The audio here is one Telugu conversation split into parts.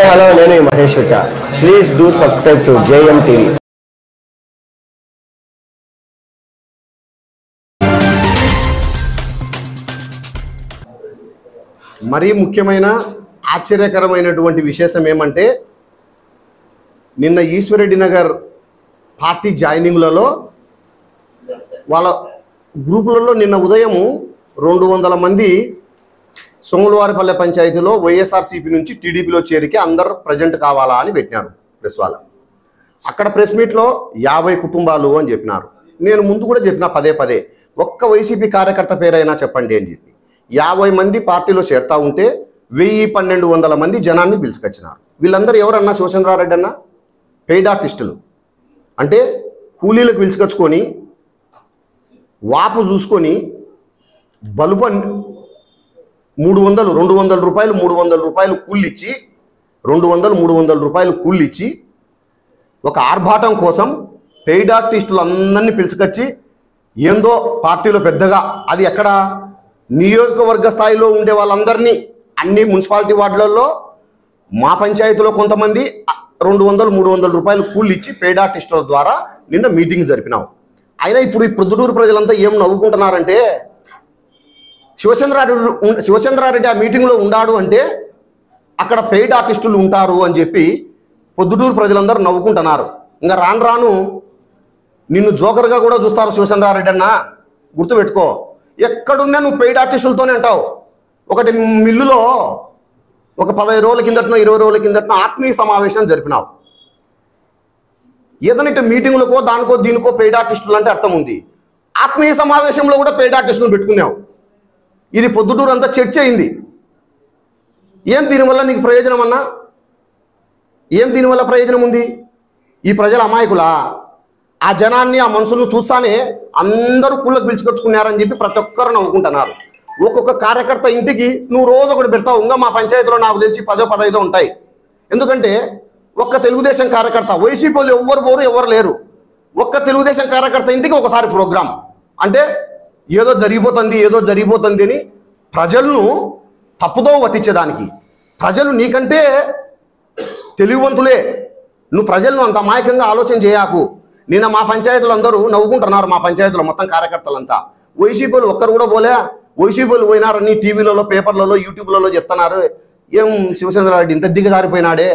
హాయ్ హలో నేను Mahesh Vitta. Please do subscribe to JM TV. మరీ ముఖ్యమైన ఆశ్చర్యకరమైనటువంటి విశేషం ఏమంటే నిన్న ఈశ్వరెడ్డి నగర్ పార్టీ జాయినింగ్లలో వాళ్ళ గ్రూపులలో నిన్న ఉదయము 200 మంది సోములవారిపల్లె పంచాయతీలో వైఎస్ఆర్సీపీ నుంచి టీడీపీలో చేరికే అందరు ప్రజెంట్ కావాలా అని పెట్టినారు ప్రెస్ వాళ్ళ. అక్కడ ప్రెస్ మీట్లో 50 కుటుంబాలు అని చెప్పినారు. నేను ముందు కూడా చెప్పిన పదే ఒక్క వైసీపీ కార్యకర్త పేరైనా చెప్పండి అని చెప్పి 50 మంది పార్టీలో చేరుతా ఉంటే 1200 మంది జనాన్ని పిలుచుకొచ్చినారు. వీళ్ళందరూ ఎవరన్నా శివచంద్రారెడ్డి అన్న పెయిడ్ ఆర్టిస్టులు అంటే కూలీలకు పిలుచుకొచ్చుకొని వాపు చూసుకొని బలుపు 200 రూపాయలు 300 రూపాయలు కూలిచ్చి 200-300 రూపాయలు కూలిచ్చి ఒక ఆర్భాటం కోసం పెయిడ్ ఆర్టిస్టులు అందరినీ పిలుచుకొచ్చి ఏందో పార్టీలో పెద్దగా అది ఎక్కడ నియోజకవర్గ స్థాయిలో ఉండే వాళ్ళందరినీ అన్ని మున్సిపాలిటీ వార్డులలో మా పంచాయతీలో కొంతమంది 200-300 రూపాయలు కూలిచ్చి పెయిడ్ ఆర్టిస్టుల ద్వారా నిన్న మీటింగ్ జరిపినాం. అయినా ఇప్పుడు ఈ ప్రొద్దుటూరు ప్రజలంతా ఏం నవ్వుకుంటున్నారంటే శివచంద్రారెడ్డి ఆ మీటింగ్లో ఉన్నాడు అంటే అక్కడ పెయిడ్ ఆర్టిస్టులు ఉంటారు అని చెప్పి పొద్దుటూరు ప్రజలందరూ నవ్వుకుంటున్నారు. ఇంకా రాను నిన్ను జోకర్గా కూడా చూస్తారు శివచంద్రారెడ్డి అన్న, గుర్తుపెట్టుకో. ఎక్కడున్నా నువ్వు పెయిడ్ ఆర్టిస్టులతోనే అంటావు. ఒకటి మిల్లులో ఒక 15 రోజుల కిందటనో 20 రోజుల కిందటనో ఆత్మీయ సమావేశం జరిపినావు. ఏదైనా మీటింగులకో దానికో దీనికో పెయిడ్ ఆర్టిస్టులు అంటే అర్థం ఉంది. ఆత్మీయ సమావేశంలో కూడా పెయిడ్ ఆర్టిస్టులు పెట్టుకున్నావు. ఇది పొద్దుటూరు అంతా చర్చ అయింది. ఏం దీనివల్ల నీకు ప్రయోజనం అన్నా? ఏం దీనివల్ల ప్రయోజనం ఉంది? ఈ ప్రజల అమాయకులా? ఆ జనాన్ని ఆ మనుషులను చూస్తానే అందరూ కుళ్ళకు పిలుచుకొచ్చుకున్నారని చెప్పి ప్రతి ఒక్కరు నవ్వుకుంటున్నారు. ఒక్కొక్క కార్యకర్త ఇంటికి నువ్వు రోజు ఒకటి పెడతావు. ఇంకా మా పంచాయతీలో నాకు తెలిసి 10-15 ఉంటాయి. ఎందుకంటే ఒక్క తెలుగుదేశం కార్యకర్త, వైసీపీలు ఎవరు లేరు. ఒక్క తెలుగుదేశం కార్యకర్త ఇంటికి ఒకసారి ప్రోగ్రాం అంటే ఏదో జరిగిపోతుంది అని ప్రజలను తప్పుదో పట్టించేదానికి. ప్రజలు నీకంటే తెలివివంతులే, నువ్వు ప్రజలను అంత అమాయకంగా ఆలోచన చేయకు. నిన్న మా పంచాయతీలు అందరూ నవ్వుకుంటున్నారు. మా పంచాయతీలో మొత్తం కార్యకర్తలంతా వైసీపీలు ఒక్కరు కూడా పోలే. వైసీపీలు పోయినారని టీవీలలో, పేపర్లలో, యూట్యూబ్లలో చెప్తున్నారు. ఏం శివచంద్రారెడ్డి ఇంత దిగజారిపోయినాడే?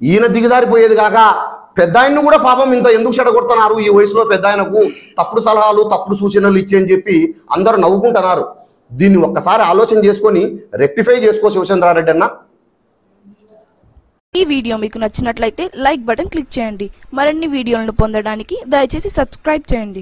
ఈయన దిగజారిపోయేది కాక పెద్ద ఆయన్ను కూడా పాపం ఇంత ఎందుకు చెడగొడుతున్నారు? ఈ వయసులో పెద్ద ఆయనకు తప్పుడు సలహాలు తప్పుడు సూచనలు ఇచ్చేయని చెప్పి అందరూ నవ్వుకుంటున్నారు. దీన్ని ఒక్కసారి ఆలోచన చేసుకొని రెక్టిఫై చేసుకో శివచంద్రారెడ్డి అన్న. ఈ వీడియో మీకు నచ్చినట్లయితే లైక్ బటన్ క్లిక్ చేయండి. మరిన్ని వీడియోలను పొందడానికి దయచేసి సబ్స్క్రైబ్ చేయండి.